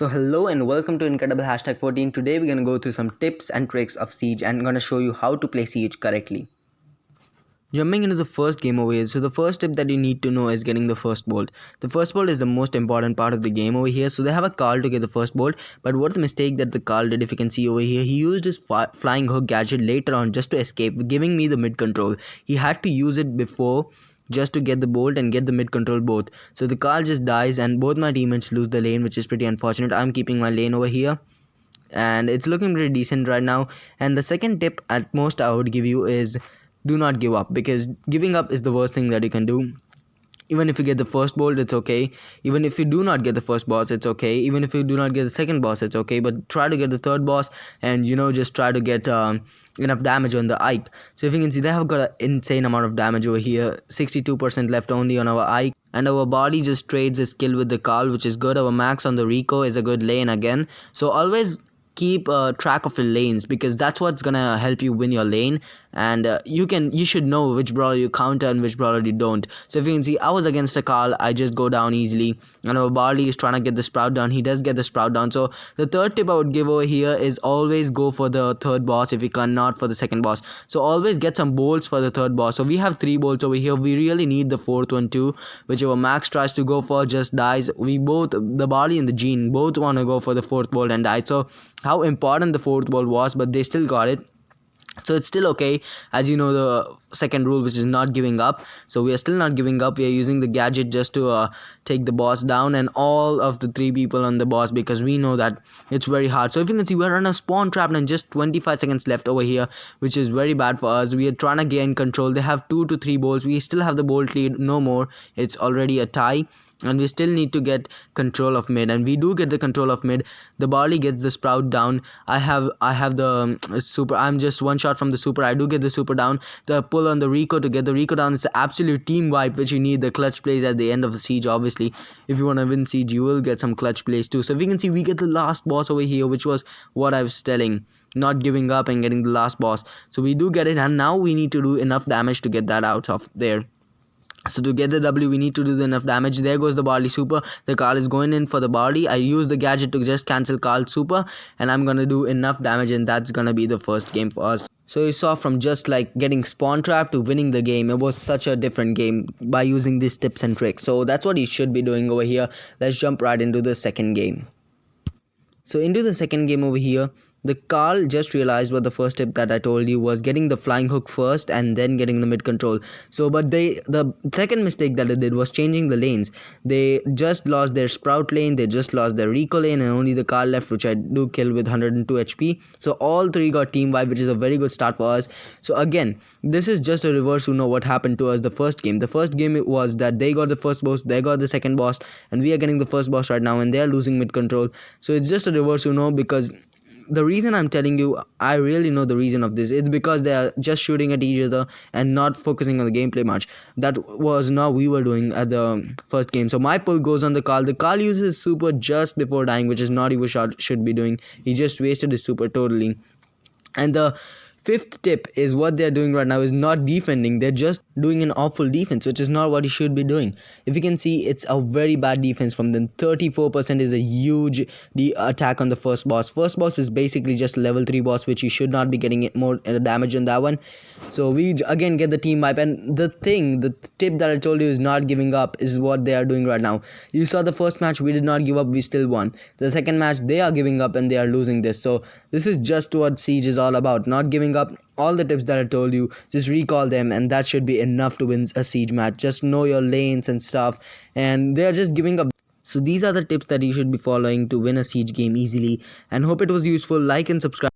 So hello and welcome to Incredible Hashtag 14. Today we're going to go through some tips and tricks of Siege and I'm going to show you how to play Siege correctly. Jumping into the first game over here, so the first tip that you need to know is getting the first bolt. The first bolt is the most important part of the game over here. So they have a call to get the first bolt, but what the mistake that the Carl did, if you can see over here, he used his flying hook gadget later on just to escape, giving me the mid control. He had to use it before just to get the bolt and get the mid control both. So the Carl just dies and both my teammates lose the lane, which is pretty unfortunate. I'm keeping my lane over here and it's looking pretty decent right now. And the second tip at most I would give you is do not give up, because giving up is the worst thing that you can do. Even if you get the first bolt, it's okay. Even if you do not get the first boss, it's okay. Even if you do not get the second boss, it's okay, but try to get the third boss and just try to get enough damage on the Ike. So if you can see, they have got an insane amount of damage over here, 62% left only on our Ike, and our body just trades his skill with the Carl, which is good. Our max on the Rico is a good lane again, so always keep track of your lanes, because that's what's gonna help you win your lane. And you should know which brawler you counter and which brawler you don't. So if you can see, I was against a Carl, I just go down easily, and our Barley is trying to get the Sprout down. He does get the Sprout down. So the third tip I would give over here is always go for the third boss if you cannot for the second boss. So always get some bolts for the third boss. So we have 3 bolts over here. We really need the fourth one too, which our Max tries to go for, just dies. We both, the Barley and the Gene, both want to go for the fourth bolt and die. So how important the fourth bolt was, but they still got it. So it's still okay, as you know the second rule, which is not giving up. So we are still not giving up. We are using the gadget just to take the boss down and all of the 3 people on the boss, because we know that it's very hard. So if you can see, we're on a spawn trap and just 25 seconds left over here, which is very bad for us. We are trying to gain control. They have 2 to 3 bolts. We still have the bolt lead, no more. It's already a tie, and we still need to get control of mid, and we do get the control of mid. The Barley gets the Sprout down. I have the super. I'm just one shot from the super. I do get the super down. The pull on the Rico to get the Rico down. It's an absolute team wipe, which you need the clutch plays at the end of the siege. Obviously, if you want to win siege, you will get some clutch plays too. So if you can see, we get the last boss over here, which was what I was telling, not giving up and getting the last boss. So we do get it, and now we need to do enough damage to get that out of there. So to get the W, we need to do enough damage. There goes the Barley super. The Carl is going in for the Barley. I use the gadget to just cancel Carl's super, and I'm gonna do enough damage, and that's gonna be the first game for us. So you saw, from just like getting spawn trap to winning the game, it was such a different game by using these tips and tricks. So that's what you should be doing over here. Let's jump right into the second game. So into the second game over here, the Carl just realized what the first tip that I told you was, getting the flying hook first and then getting the mid control. So but the second mistake that they did was changing the lanes. They just lost their Sprout lane, they just lost their Rico lane, and only the Carl left, which I do kill with 102 HP. So all 3 got team wipe, which is a very good start for us. So again, this is just a reverse Uno what happened to us the first game. The first game it was that they got the first boss, they got the second boss, and we are getting the first boss right now, and they are losing mid control. So it's just a reverse Uno, because the reason I'm telling you, I really know the reason of this. It's because they are just shooting at each other and not focusing on the gameplay much. That was not we were doing at the first game. So my pull goes on the Carl. The Carl uses super just before dying, which is not even should be doing. He just wasted his super totally. And the fifth tip is what they're doing right now is not defending. They're just doing an awful defense, which is not what you should be doing. If you can see, it's a very bad defense from them. 34% is a huge attack on the first boss. First boss is basically just level 3 boss, which you should not be getting more damage on that one. So we again get the team wipe, and the tip that I told you is not giving up is what they are doing right now. You saw the first match, we did not give up, we still won. The second match, they are giving up and they are losing this. So this is just what Siege is all about, not giving up. All the tips that I told you, just recall them, and that should be enough to win a siege match. Just know your lanes and stuff, and they are just giving up. So these are the tips that you should be following to win a siege game easily, and hope it was useful. Like and subscribe.